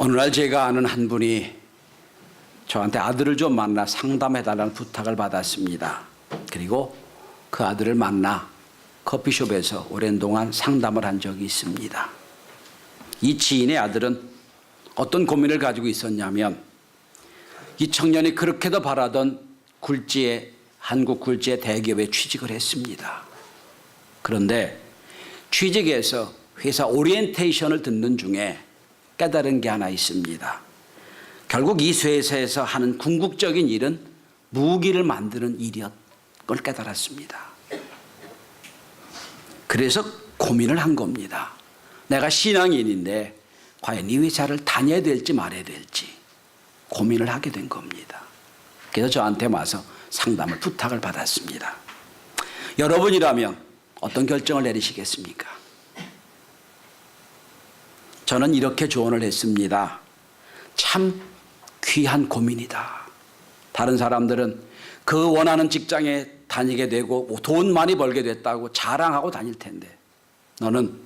어느 날 제가 아는 한 분이 저한테 아들을 좀 만나 상담해달라는 부탁을 받았습니다. 그리고 그 아들을 만나 커피숍에서 오랜 동안 상담을 한 적이 있습니다. 이 지인의 아들은 어떤 고민을 가지고 있었냐면, 이 청년이 그렇게도 바라던 한국 굴지의 대기업에 취직을 했습니다. 그런데 취직해서 회사 오리엔테이션을 듣는 중에 깨달은 게 하나 있습니다. 결국 이 회사에서 하는 궁극적인 일은 무기를 만드는 일이었던 걸 깨달았습니다. 그래서 고민을 한 겁니다. 내가 신앙인인데 과연 이 회사를 다녀야 될지 말아야 될지 고민을 하게 된 겁니다. 그래서 저한테 와서 상담을 부탁을 받았습니다. 여러분이라면 어떤 결정을 내리시겠습니까? 저는 이렇게 조언을 했습니다. 참 귀한 고민이다. 다른 사람들은 그 원하는 직장에 다니게 되고 돈 많이 벌게 됐다고 자랑하고 다닐 텐데, 너는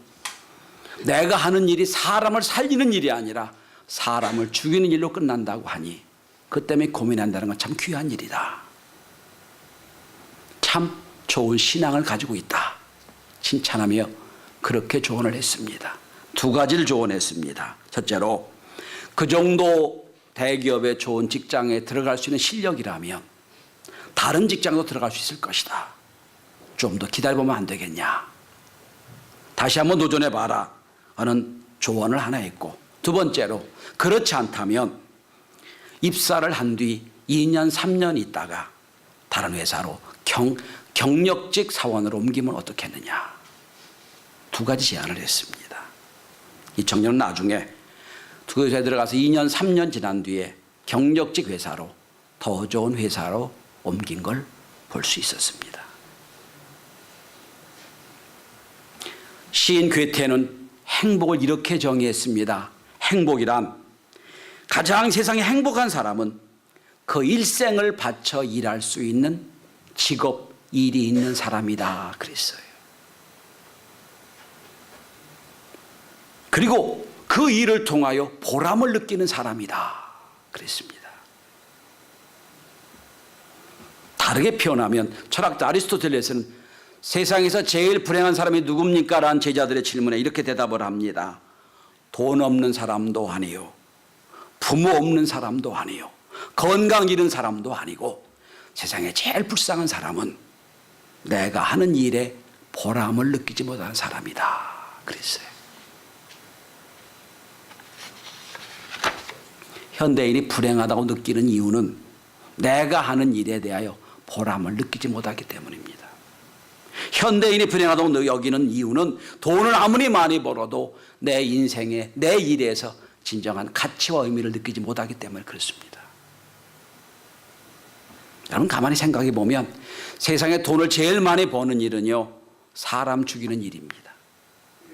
내가 하는 일이 사람을 살리는 일이 아니라 사람을 죽이는 일로 끝난다고 하니 그 때문에 고민한다는 건 참 귀한 일이다. 참 좋은 신앙을 가지고 있다. 칭찬하며 그렇게 조언을 했습니다. 두 가지를 조언했습니다. 첫째로, 그 정도 대기업의 좋은 직장에 들어갈 수 있는 실력이라면 다른 직장도 들어갈 수 있을 것이다. 좀 더 기다려보면 안 되겠냐. 다시 한번 도전해봐라 하는 조언을 하나 했고, 두 번째로, 그렇지 않다면 입사를 한 뒤 2년 3년 있다가 다른 회사로 경력직 사원으로 옮기면 어떻겠느냐. 두 가지 제안을 했습니다. 이 청년은 나중에 두 회사에 들어가서 2년 3년 지난 뒤에 경력직 회사로, 더 좋은 회사로 옮긴 걸 볼 수 있었습니다. 시인 괴테는 행복을 이렇게 정의했습니다. 행복이란, 가장 세상에 행복한 사람은 그 일생을 바쳐 일할 수 있는 직업, 일이 있는 사람이다 그랬어요. 그리고 그 일을 통하여 보람을 느끼는 사람이다 그랬습니다. 다르게 표현하면 철학자 아리스토텔레스는 세상에서 제일 불행한 사람이 누굽니까? 라는 제자들의 질문에 이렇게 대답을 합니다. 돈 없는 사람도 아니요, 부모 없는 사람도 아니요, 건강 잃은 사람도 아니고, 세상에 제일 불쌍한 사람은 내가 하는 일에 보람을 느끼지 못하는 사람이다 그랬어요. 현대인이 불행하다고 느끼는 이유는 내가 하는 일에 대하여 보람을 느끼지 못하기 때문입니다. 현대인이 불행하다고 여기는 이유는 돈을 아무리 많이 벌어도 내 인생에, 내 일에서 진정한 가치와 의미를 느끼지 못하기 때문에 그렇습니다. 여러분 가만히 생각해 보면 세상에 돈을 제일 많이 버는 일은요, 사람 죽이는 일입니다.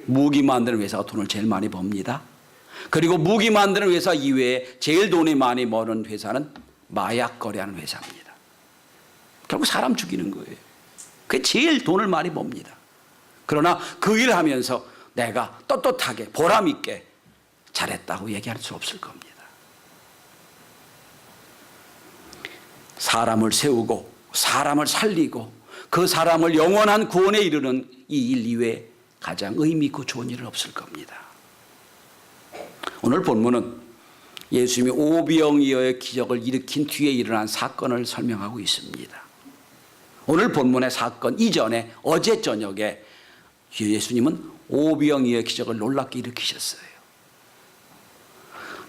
무기 만드는 회사가 돈을 제일 많이 법니다. 그리고 무기 만드는 회사 이외에 제일 돈이 많이 버는 회사는 마약 거래하는 회사입니다. 결국 사람 죽이는 거예요. 그게 제일 돈을 많이 법니다. 그러나 그 일을 하면서 내가 떳떳하게 보람 있게 잘했다고 얘기할 수 없을 겁니다. 사람을 세우고 사람을 살리고 그 사람을 영원한 구원에 이르는 이 일 이외에 가장 의미 있고 좋은 일은 없을 겁니다. 오늘 본문은 예수님이 오병이어의 기적을 일으킨 뒤에 일어난 사건을 설명하고 있습니다. 오늘 본문의 사건 이전에 어제 저녁에 예수님은 오병이어의 기적을 놀랍게 일으키셨어요.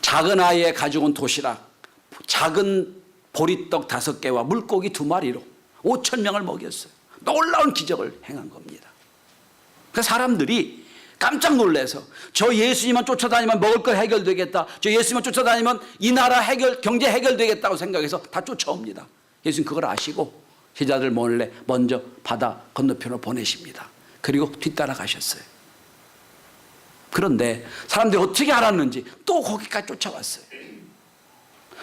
작은 아이의 가지고 온 도시락, 작은 보리떡 5개와 물고기 2마리로 5,000명을 먹였어요. 놀라운 기적을 행한 겁니다. 그 사람들이 깜짝 놀라서 저 예수님만 쫓아다니면 먹을 거 해결되겠다, 저 예수님만 쫓아다니면 이 나라 경제 해결되겠다고 생각해서 다 쫓아옵니다. 예수님 그걸 아시고 제자들 몰래 먼저 바다 건너편으로 보내십니다. 그리고 뒤따라 가셨어요. 그런데 사람들이 어떻게 알았는지 또 거기까지 쫓아왔어요.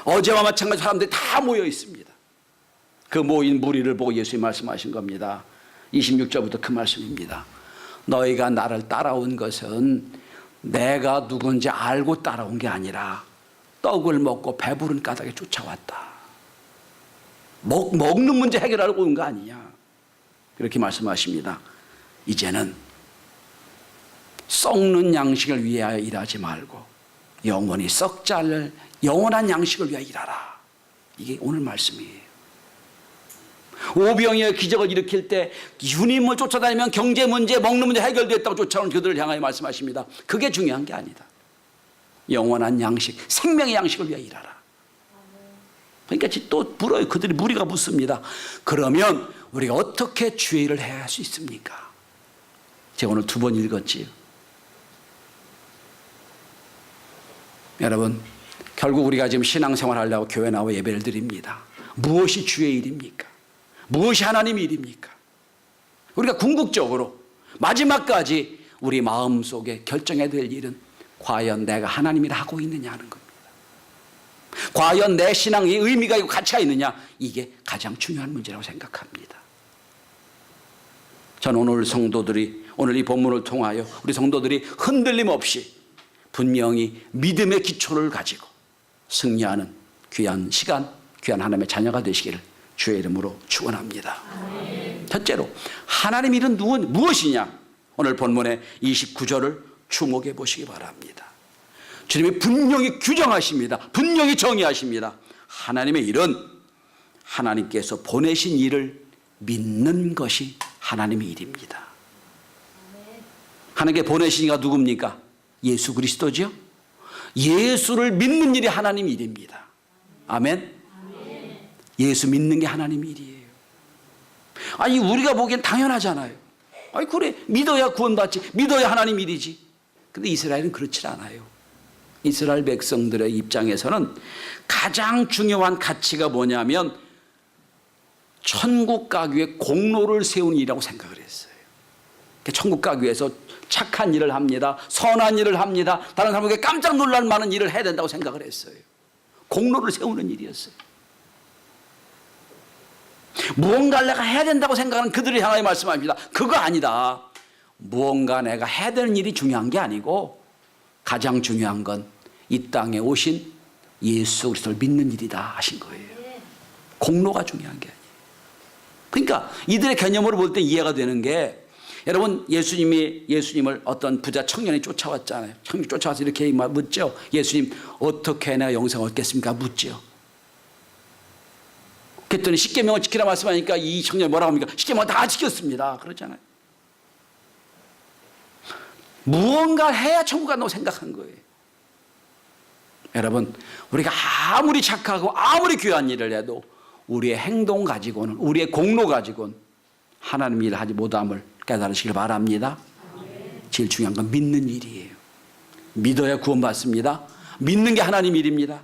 어제와 마찬가지로 사람들이 다 모여 있습니다. 그 모인 무리를 보고 예수님이 말씀하신 겁니다. 26절부터 그 말씀입니다. 너희가 나를 따라온 것은 내가 누군지 알고 따라온 게 아니라 떡을 먹고 배부른 까닭에 쫓아왔다. 먹는 문제 해결하려고 온 거 아니냐. 이렇게 말씀하십니다. 이제는 썩는 양식을 위하여 일하지 말고 영원히 썩지 않을 영원한 양식을 위하여 일하라. 이게 오늘 말씀이에요. 오병이어 기적을 일으킬 때 주님을 쫓아다니면 경제 문제, 먹는 문제 해결됐다고 쫓아오는 그들을 향하여 말씀하십니다. 그게 중요한 게 아니다. 영원한 양식, 생명의 양식을 위하여 일하라. 그러니까 또 물어요. 그들이 무리가 묻습니다. 그러면 우리가 어떻게 주의 일을 해야 할 수 있습니까? 제가 오늘 2번 읽었지요. 여러분, 결국 우리가 지금 신앙생활 하려고 교회 나와 예배를 드립니다. 무엇이 주의 일입니까? 무엇이 하나님의 일입니까? 우리가 궁극적으로 마지막까지 우리 마음속에 결정해야 될 일은 과연 내가 하나님이라 하고 있느냐 하는 겁니다. 과연 내 신앙이 의미가 있고 가치가 있느냐, 이게 가장 중요한 문제라고 생각합니다. 저는 오늘 성도들이, 오늘 이 본문을 통하여 우리 성도들이 흔들림 없이 분명히 믿음의 기초를 가지고 승리하는 귀한 시간, 귀한 하나님의 자녀가 되시기를 주의 이름으로 축원합니다. 첫째로 하나님 일은 무엇이냐? 오늘 본문의 29절을 주목해 보시기 바랍니다. 주님이 분명히 규정하십니다. 분명히 정의하십니다. 하나님의 일은 하나님께서 보내신 일을 믿는 것이 하나님의 일입니다. 하나님께 보내신 이가 누굽니까? 예수 그리스도죠. 예수를 믿는 일이 하나님 일입니다. 아멘. 예수 믿는 게 하나님 일이에요. 아니 우리가 보기엔 당연하잖아요. 아니 그래, 믿어야 구원받지, 믿어야 하나님 일이지. 근데 이스라엘은 그렇지 않아요. 이스라엘 백성들의 입장에서는 가장 중요한 가치가 뭐냐면 천국 가기 위해 공로를 세우는 일이라고 생각을 했어요. 천국 가기 위해서 착한 일을 합니다. 선한 일을 합니다. 다른 사람에게 깜짝 놀랄 만한 일을 해야 된다고 생각을 했어요. 공로를 세우는 일이었어요. 무언가 내가 해야 된다고 생각하는 그들을 향하여 말씀합니다. 그거 아니다. 무언가 내가 해야 되는 일이 중요한 게 아니고 가장 중요한 건 이 땅에 오신 예수 그리스도를 믿는 일이다 하신 거예요. 공로가 중요한 게 아니에요. 그러니까 이들의 개념으로 볼 때 이해가 되는 게, 여러분 예수님을 어떤 부자 청년이 쫓아왔잖아요. 청년이 쫓아와서 이렇게 묻죠. 예수님 어떻게 내가 영생을 얻겠습니까? 묻죠. 그랬더니 십계명을 지키라 말씀하니까 이 청년이 뭐라고 합니까? 십계명을 다 지켰습니다. 그러잖아요. 무언가 해야 천국 간다고 생각한 거예요. 여러분, 우리가 아무리 착하고 아무리 귀한 일을 해도 우리의 행동 가지고는, 우리의 공로 가지고는 하나님 일을 하지 못함을 깨달으시길 바랍니다. 제일 중요한 건 믿는 일이에요. 믿어야 구원받습니다. 믿는 게 하나님 일입니다.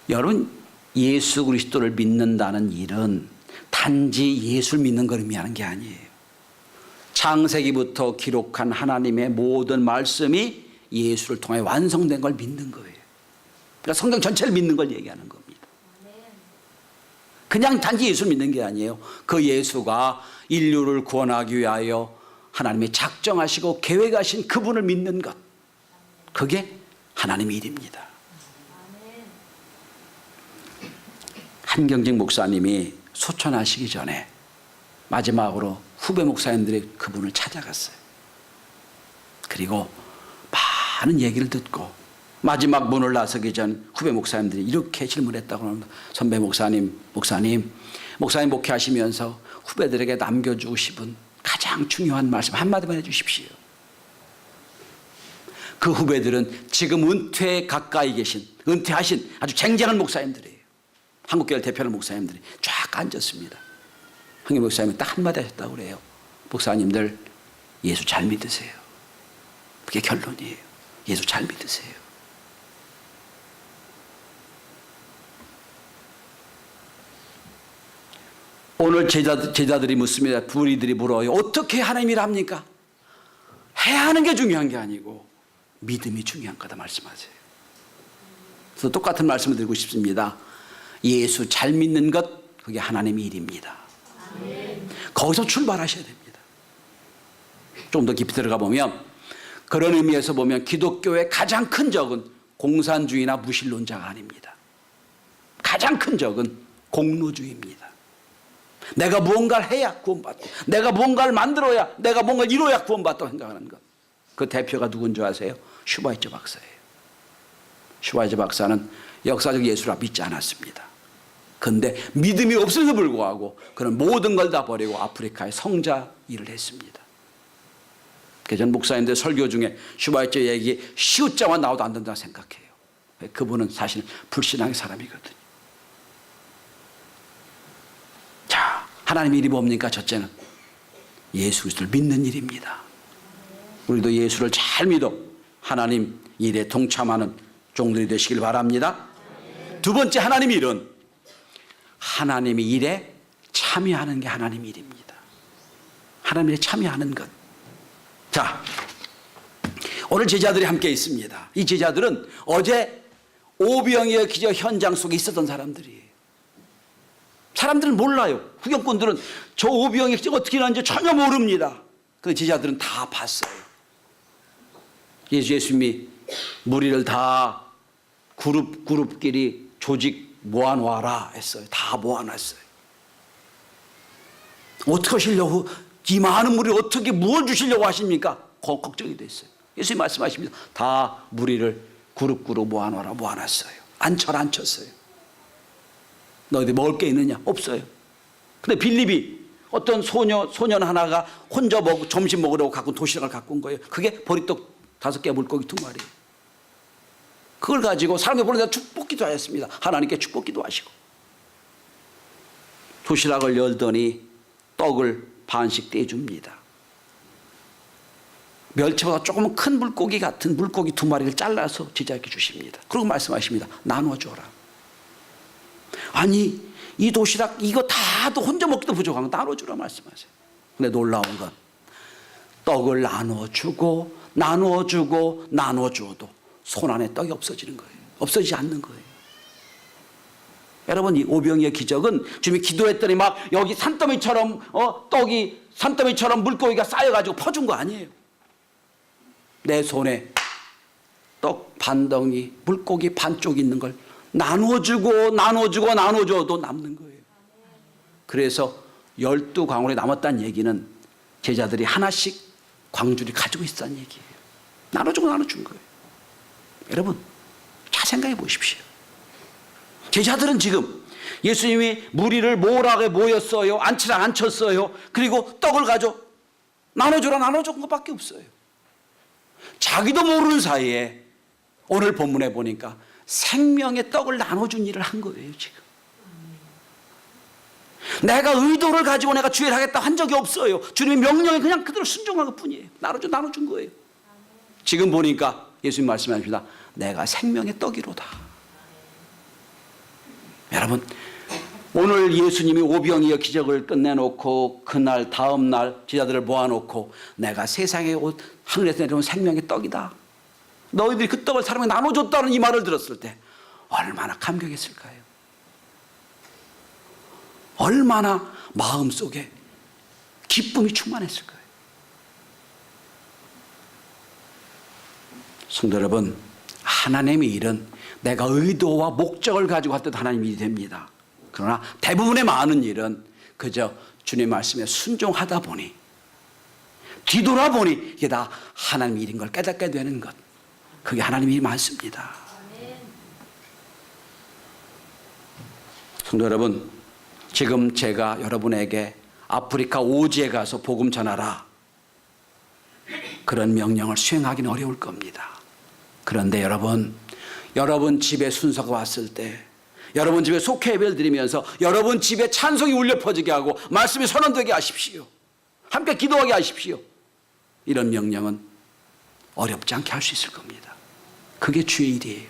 여러분, 예수 그리스도를 믿는다는 일은 단지 예수를 믿는 걸 의미하는 게 아니에요. 창세기부터 기록한 하나님의 모든 말씀이 예수를 통해 완성된 걸 믿는 거예요. 그러니까 성경 전체를 믿는 걸 얘기하는 겁니다. 그냥 단지 예수를 믿는 게 아니에요. 그 예수가 인류를 구원하기 위하여 하나님이 작정하시고 계획하신 그분을 믿는 것, 그게 하나님의 일입니다. 한경직 목사님이 소천하시기 전에 마지막으로 후배 목사님들이 그분을 찾아갔어요. 그리고 많은 얘기를 듣고 마지막 문을 나서기 전 후배 목사님들이 이렇게 질문했다고 합니다. 선배 목사님 목회하시면서 후배들에게 남겨주고 싶은 가장 중요한 말씀 한마디만 해주십시오. 그 후배들은 지금 은퇴에 가까이 계신, 은퇴하신 아주 쟁쟁한 목사님들이에요. 한국교회를 대표하는 목사님들이 쫙 앉았습니다. 한경 목사님이 딱 한마디 하셨다고 그래요. 목사님들, 예수 잘 믿으세요. 그게 결론이에요. 예수 잘 믿으세요. 오늘 제자들이 묻습니다. 부리들이 물어요. 어떻게 하나님 일 합니까? 해야 하는 게 중요한 게 아니고 믿음이 중요한 거다 말씀하세요. 그래서 똑같은 말씀을 드리고 싶습니다. 예수 잘 믿는 것, 그게 하나님의 일입니다. 거기서 출발하셔야 됩니다. 좀 더 깊이 들어가 보면 그런 의미에서 보면 기독교의 가장 큰 적은 공산주의나 무신론자가 아닙니다. 가장 큰 적은 공로주의입니다. 내가 무언가를 해야 구원받고, 내가 무언가를 만들어야, 내가 뭔가를 이뤄야 구원받다고 생각하는 것. 그 대표가 누군지 아세요? 슈바이처 박사예요. 슈바이처 박사는 역사적 예수라 믿지 않았습니다. 그런데 믿음이 없음에도 불구하고 그는 모든 걸 다 버리고 아프리카의 성자 일을 했습니다. 전 목사님들 설교 중에 슈바이처 얘기 시옷자만 나와도 안 된다고 생각해요. 그분은 사실 불신앙의 사람이거든요. 자, 하나님의 일이 뭡니까? 첫째는 예수 그리스도를 믿는 일입니다. 우리도 예수를 잘 믿어 하나님 일에 동참하는 종들이 되시길 바랍니다. 두 번째 하나님의 일은 하나님의 일에 참여하는 게 하나님의 일입니다. 하나님의 일에 참여하는 것. 자, 오늘 제자들이 함께 있습니다. 이 제자들은 어제 오병이어 기적 현장 속에 있었던 사람들이에요. 사람들은 몰라요. 구경꾼들은 저 오병이어 기적 어떻게 일어났는지 전혀 모릅니다. 그 제자들은 다 봤어요. 예수님이 무리를 다 그룹끼리 조직 모아놓아라 했어요. 다 모아놨어요. 어떻게 하시려고, 이 많은 무리를 어떻게 무엇 주시려고 하십니까? 걱정이 됐어요. 예수님 말씀하십니다. 다 무리를 그룹 모아놓아라. 모아놨어요. 안 쳤어요. 너희들 먹을 게 있느냐? 없어요. 근데 빌립이 어떤 소년 하나가 혼자 점심 먹으려고 갖고 도시락을 갖고 온 거예요. 그게 보리떡 5개, 물고기 2마리. 그걸 가지고 사람들 보내다 축복기도 하였습니다. 하나님께 축복기도 하시고. 도시락을 열더니 떡을 반씩 떼줍니다. 멸치보다 조금 큰 물고기 같은 물고기 2마리를 잘라서 제자에게 주십니다. 그리고 말씀하십니다. 나눠줘라. 아니, 이 도시락 이거 다도 혼자 먹기도 부족한 거 나눠주라 말씀하세요. 근데 놀라운 건 떡을 나눠주고 나눠줘도 손 안에 떡이 없어지는 거예요. 없어지지 않는 거예요. 여러분, 이 오병이어 기적은 주님이 기도했더니 막 여기 산더미처럼 떡이 산더미처럼 물고기가 쌓여가지고 퍼준 거 아니에요. 내 손에 떡 반덩이 물고기 반쪽 있는 걸 나눠줘도 남는 거예요. 그래서 12광울이 남았다는 얘기는 제자들이 하나씩 광주리 가지고 있었다는 얘기예요. 나눠준 거예요. 여러분, 잘 생각해 보십시오. 제자들은 지금 예수님이 무리를 모으라고 모였어요. 앉히라 앉혔어요. 그리고 떡을 가져 나눠준 것밖에 없어요. 자기도 모르는 사이에 오늘 본문에 보니까 생명의 떡을 나눠준 일을 한 거예요. 지금 내가 의도를 가지고 내가 주의를 하겠다 한 적이 없어요. 주님의 명령에 그냥 그대로 순종한 것 뿐이에요. 나눠준 거예요. 지금 보니까 예수님 말씀하십니다. 내가 생명의 떡이로다. 여러분, 오늘 예수님이 오병이어 기적을 끝내놓고 그날 다음 날 제자들을 모아놓고 내가 세상에 하늘에서 내려온 생명의 떡이다. 너희들이 그 떡을 사람에게 나눠줬다는 이 말을 들었을 때 얼마나 감격했을까요? 얼마나 마음속에 기쁨이 충만했을 거예요. 성도 여러분, 하나님의 일은 내가 의도와 목적을 가지고 할 때 하나님의 일이 됩니다. 그러나 대부분의 많은 일은 그저 주님의 말씀에 순종하다 보니 뒤돌아보니 이게 다 하나님의 일인 걸 깨닫게 되는 것, 그게 하나님의 일이 많습니다. 성도 여러분, 지금 제가 여러분에게 아프리카 오지에 가서 복음 전하라, 그런 명령을 수행하기는 어려울 겁니다. 그런데 여러분 집에 순서가 왔을 때, 여러분 집에 속회 예배를 드리면서 여러분 집에 찬송이 울려 퍼지게 하고 말씀이 선언되게 하십시오. 함께 기도하게 하십시오. 이런 명령은 어렵지 않게 할 수 있을 겁니다. 그게 주의 일이에요.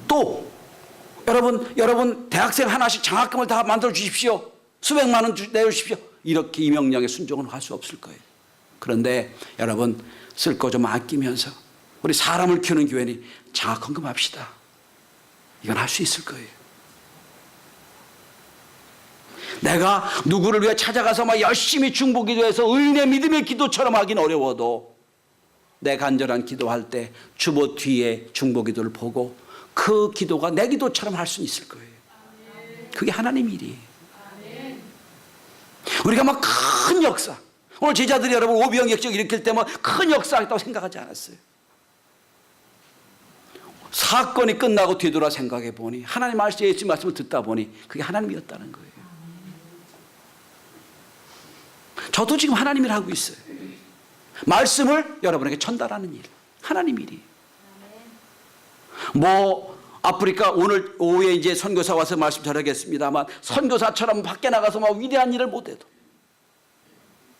또 여러분 대학생 하나씩 장학금을 다 만들어 주십시오. 수백만 원 내주십시오. 이렇게 이 명령에 순종은 할 수 없을 거예요. 그런데 여러분, 쓸 거 좀 아끼면서 우리 사람을 키우는 교회니 장학헌금 합시다. 이건 할 수 있을 거예요. 내가 누구를 위해 찾아가서 막 열심히 중보기도해서 의인의 믿음의 기도처럼 하긴 어려워도 내 간절한 기도할 때 주보 뒤에 중보기도를 보고 그 기도가 내 기도처럼 할 수 있을 거예요. 그게 하나님 일이에요. 우리가 막 큰 역사, 오늘 제자들이 여러분 오병 역적 일으킬 때 뭐 큰 역사했다고 생각하지 않았어요. 사건이 끝나고 뒤돌아 생각해 보니 하나님 말씀, 예수 말씀을 듣다 보니 그게 하나님이었다는 거예요. 저도 지금 하나님 일 하고 있어요. 말씀을 여러분에게 전달하는 일, 하나님 일이에요. 뭐 아프리카 오늘 오후에 이제 선교사 와서 말씀 전하겠습니다만 선교사처럼 밖에 나가서 막 위대한 일을 못해도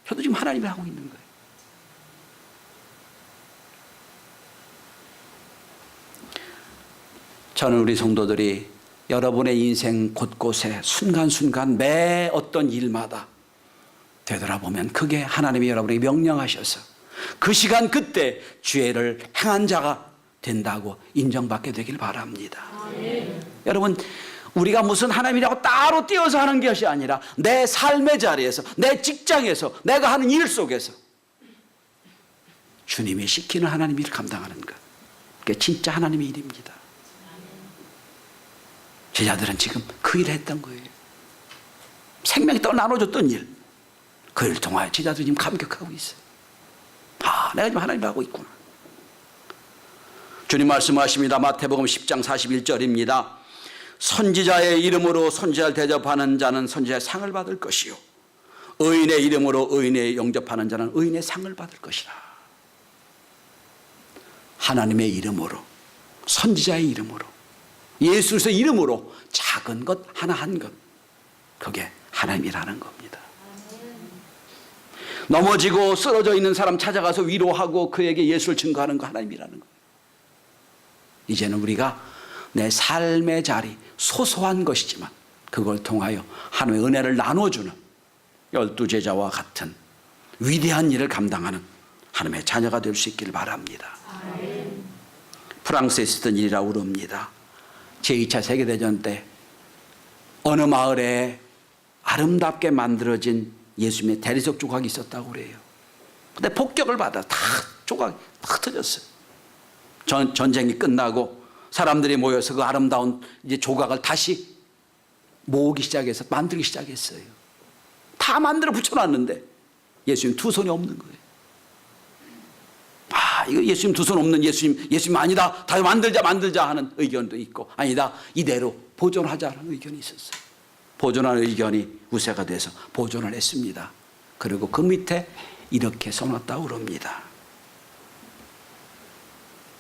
저도 지금 하나님을 하고 있는 거예요. 저는 우리 성도들이 여러분의 인생 곳곳에 순간순간 매 어떤 일마다 되돌아보면 그게 하나님이 여러분에게 명령하셔서 그 시간 그때 죄를 행한 자가 된다고 인정받게 되길 바랍니다. 여러분 우리가 무슨 하나님이라고 따로 띄어서 하는 것이 아니라 내 삶의 자리에서 내 직장에서 내가 하는 일 속에서 주님이 시키는 하나님 일을 감당하는 것, 그게 진짜 하나님의 일입니다. 제자들은 지금 그 일을 했던 거예요. 생명이 또 나눠줬던 일, 그 일을 통하여 제자들이 지금 감격하고 있어요. 아, 내가 지금 하나님을 하고 있구나. 주님 말씀하십니다. 마태복음 10장 41절입니다. 선지자의 이름으로 선지자를 대접하는 자는 선지자의 상을 받을 것이요 의인의 이름으로 의인의 영접하는 자는 의인의 상을 받을 것이라. 하나님의 이름으로, 선지자의 이름으로, 예수 그리스도의 이름으로 작은 것 하나 한 것, 그게 하나님이라는 겁니다. 넘어지고 쓰러져 있는 사람 찾아가서 위로하고 그에게 예수를 증거하는 거 하나님이라는 거예요. 이제는 우리가 내 삶의 자리, 소소한 것이지만 그걸 통하여 하나님의 은혜를 나눠주는 12제자와 같은 위대한 일을 감당하는 하나님의 자녀가 될 수 있기를 바랍니다. 프랑스에 있었던 일이라고 그럽니다. 제2차 세계대전 때 어느 마을에 아름답게 만들어진 예수님의 대리석 조각이 있었다고 그래요. 근데 폭격을 받아 다 조각이 다 흩어졌어요. 전쟁이 끝나고 사람들이 모여서 그 아름다운 이제 조각을 다시 모으기 시작해서 만들기 시작했어요. 다 만들어 붙여놨는데 예수님 두 손이 없는 거예요. 아, 이거 예수님 두 손 없는 예수님 아니다. 다 만들자 하는 의견도 있고, 아니다, 이대로 보존하자는 의견이 있었어요. 보존하는 의견이 우세가 돼서 보존을 했습니다. 그리고 그 밑에 이렇게 써놨다고 그럽니다.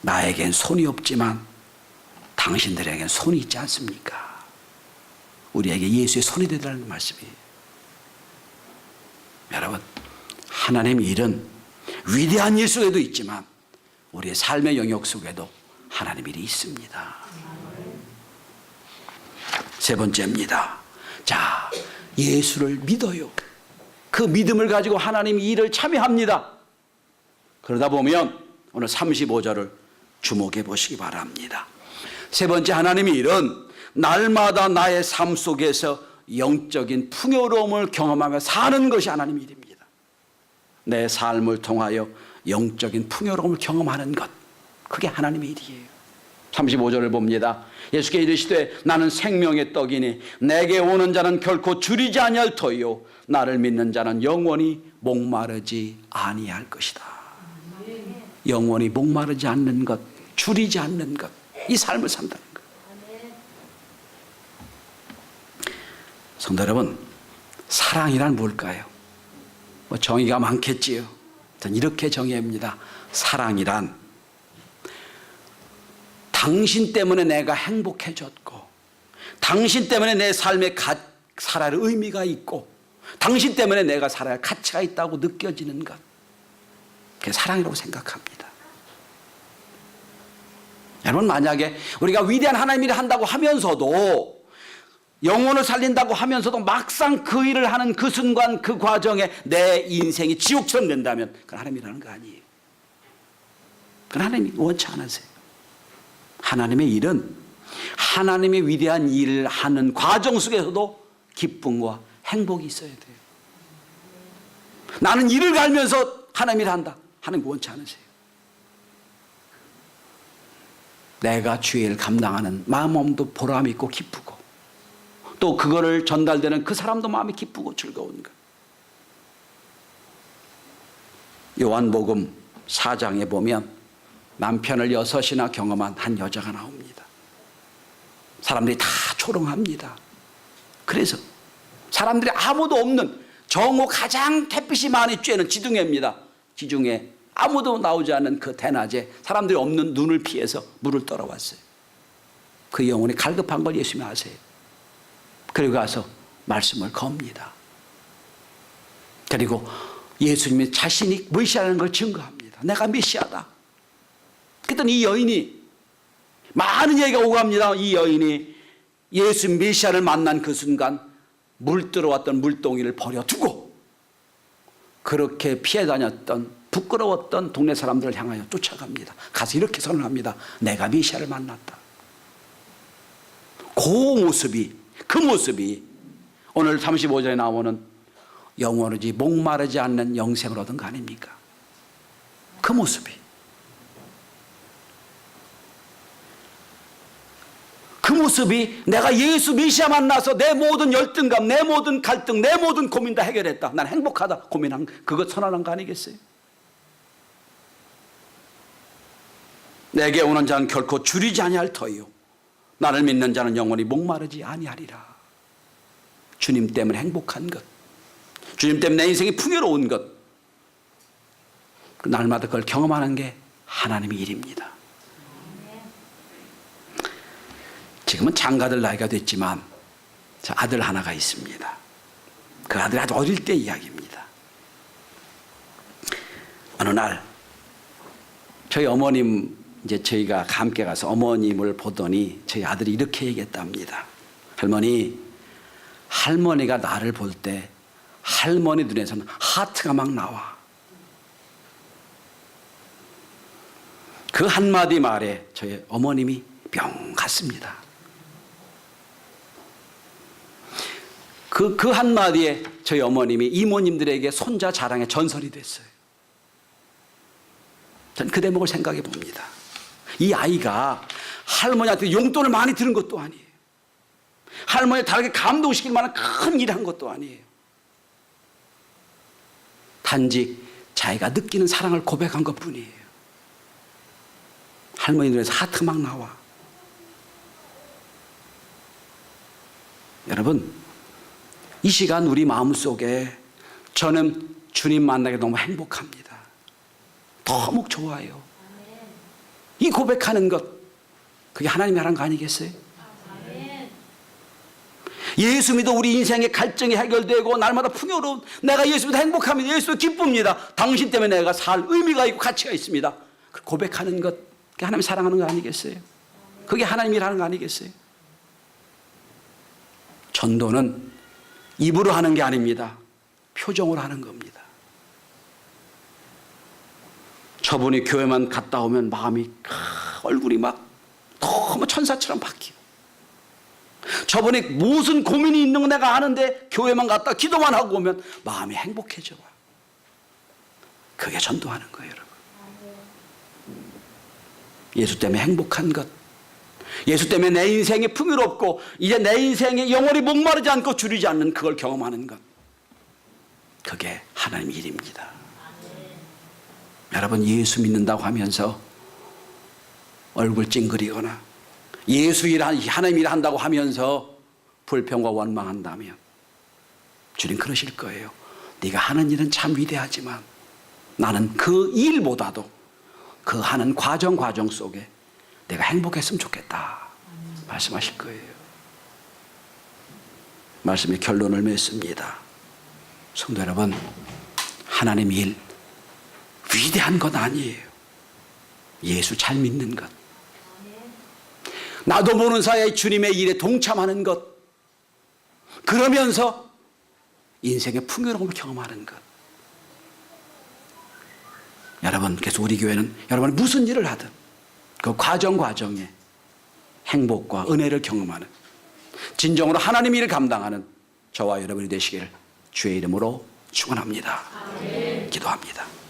나에겐 손이 없지만 당신들에겐 손이 있지 않습니까? 우리에게 예수의 손이 되라는 말씀이에요. 여러분, 하나님의 일은 위대한 일 속에도 있지만 우리의 삶의 영역 속에도 하나님의 일이 있습니다. 세 번째입니다. 자, 예수를 믿어요. 그 믿음을 가지고 하나님 일을 참여합니다. 그러다 보면 오늘 35절을 주목해 보시기 바랍니다. 세 번째, 하나님의 일은 날마다 나의 삶 속에서 영적인 풍요로움을 경험하며 사는 것이 하나님의 일입니다. 내 삶을 통하여 영적인 풍요로움을 경험하는 것, 그게 하나님의 일이에요. 35절을 봅니다. 예수께 이르시되 나는 생명의 떡이니 내게 오는 자는 결코 줄이지 아니할 터요 나를 믿는 자는 영원히 목마르지 아니할 것이다. 영원히 목마르지 않는 것, 줄이지 않는 것, 이 삶을 산다는 것. 성도 여러분, 사랑이란 뭘까요? 뭐 정의가 많겠지요. 저는 이렇게 정의합니다. 사랑이란 당신 때문에 내가 행복해졌고, 당신 때문에 내 삶에 살아야 할 의미가 있고, 당신 때문에 내가 살아야 할 가치가 있다고 느껴지는 것, 그게 사랑이라고 생각합니다. 여러분, 만약에 우리가 위대한 하나님 일을 한다고 하면서도, 영혼을 살린다고 하면서도 막상 그 일을 하는 그 순간, 그 과정에 내 인생이 지옥처럼 된다면 그건 하나님이라는 거 아니에요. 그건 하나님이 원치 않으세요. 하나님의 일은 하나님의 위대한 일을 하는 과정 속에서도 기쁨과 행복이 있어야 돼요. 나는 일을 갈면서 하나님 일을 한다. 하나님 원치 않으세요. 내가 주의 일을 감당하는 마음도 보람 있고 기쁘고, 또 그거를 전달되는 그 사람도 마음이 기쁘고 즐거운 것. 요한복음 4장에 보면 남편을 6이나 경험한 한 여자가 나옵니다. 사람들이 다 조롱합니다. 그래서 사람들이 아무도 없는 정오 가장 햇빛이 많이 쬐는 지중해입니다. 지중해 아무도 나오지 않는 그 대낮에 사람들이 없는 눈을 피해서 물을 떨어왔어요. 그 영혼이 갈급한 걸 예수님이 아세요. 그리고 가서 말씀을 겁니다. 그리고 예수님이 자신이 메시아라는 걸 증거합니다. 내가 메시아다. 그랬더니 이 여인이, 많은 얘기가 오갑니다. 이 여인이 예수 메시아를 만난 그 순간 물 들어왔던 물동이를 버려두고 그렇게 피해 다녔던, 부끄러웠던 동네 사람들을 향하여 쫓아갑니다. 가서 이렇게 선언합니다. 내가 메시아를 만났다. 그 모습이 오늘 35절에 나오는 영원하지 목마르지 않는 영생을 얻은 거 아닙니까? 그 모습이. 그 모습이 내가 예수 메시아 만나서 내 모든 열등감, 내 모든 갈등, 내 모든 고민 다 해결했다. 난 행복하다. 고민한 그것 선언한 거 아니겠어요? 내게 오는 자는 결코 줄이지 아니할 터이요 나를 믿는 자는 영원히 목마르지 아니하리라. 주님 때문에 행복한 것, 주님 때문에 내 인생이 풍요로운 것, 날마다 그걸 경험하는 게 하나님의 일입니다. 지금은 장가들 나이가 됐지만 아들 하나가 있습니다. 그 아들이 아주 어릴 때 이야기입니다. 어느 날 저희 어머님, 이제 저희가 함께 가서 어머님을 보더니 저희 아들이 이렇게 얘기했답니다. 할머니가 나를 볼 때 할머니 눈에서는 하트가 막 나와. 그 한마디 말에 저희 어머님이 뿅 갔습니다. 그 한마디에 저희 어머님이 이모님들에게 손자 자랑의 전설이 됐어요. 전 그 대목을 생각해 봅니다. 이 아이가 할머니한테 용돈을 많이 들은 것도 아니에요. 할머니를 다르게 감동시킬 만한 큰 일을 한 것도 아니에요. 단지 자기가 느끼는 사랑을 고백한 것뿐이에요. 할머니 눈에서 하트 막 나와. 여러분, 이 시간 우리 마음속에 저는 주님 만나게 너무 행복합니다. 너무 좋아요. 이 고백하는 것, 그게 하나님이 하는 거 아니겠어요? 예수 믿어 우리 인생의 갈증이 해결되고 날마다 풍요로운, 내가 예수 믿어 행복합니다. 예수 믿어 기쁩니다. 당신 때문에 내가 살 의미가 있고 가치가 있습니다. 그 고백하는 것, 그게 하나님 사랑하는 거 아니겠어요? 그게 하나님이 하는 거 아니겠어요? 전도는 입으로 하는 게 아닙니다. 표정으로 하는 겁니다. 저분이 교회만 갔다 오면 마음이, 얼굴이 막 너무 천사처럼 바뀌고, 저분이 무슨 고민이 있는 거 내가 아는데 교회만 갔다 기도만 하고 오면 마음이 행복해져. 그게 전도하는 거예요, 여러분. 예수 때문에 행복한 것, 예수 때문에 내 인생이 풍요롭고 이제 내 인생이 영원히 목마르지 않고 줄이지 않는 그걸 경험하는 것, 그게 하나님의 일입니다. 여러분, 예수 믿는다고 하면서 얼굴 찡그리거나 예수 일, 하나님 일 한다고 하면서 불평과 원망한다면 주님 그러실 거예요. 네가 하는 일은 참 위대하지만 나는 그 일보다도 그 하는 과정 속에 내가 행복했으면 좋겠다 말씀하실 거예요. 말씀의 결론을 맺습니다. 성도 여러분, 하나님 일 위대한 것 아니에요. 예수 잘 믿는 것, 나도 모르는 사이에 주님의 일에 동참하는 것, 그러면서 인생의 풍요로움을 경험하는 것. 여러분, 그래서 우리 교회는 여러분이 무슨 일을 하든 그 과정에 행복과 은혜를 경험하는, 진정으로 하나님 일을 감당하는 저와 여러분이 되시길 주의 이름으로 축원합니다. 기도합니다.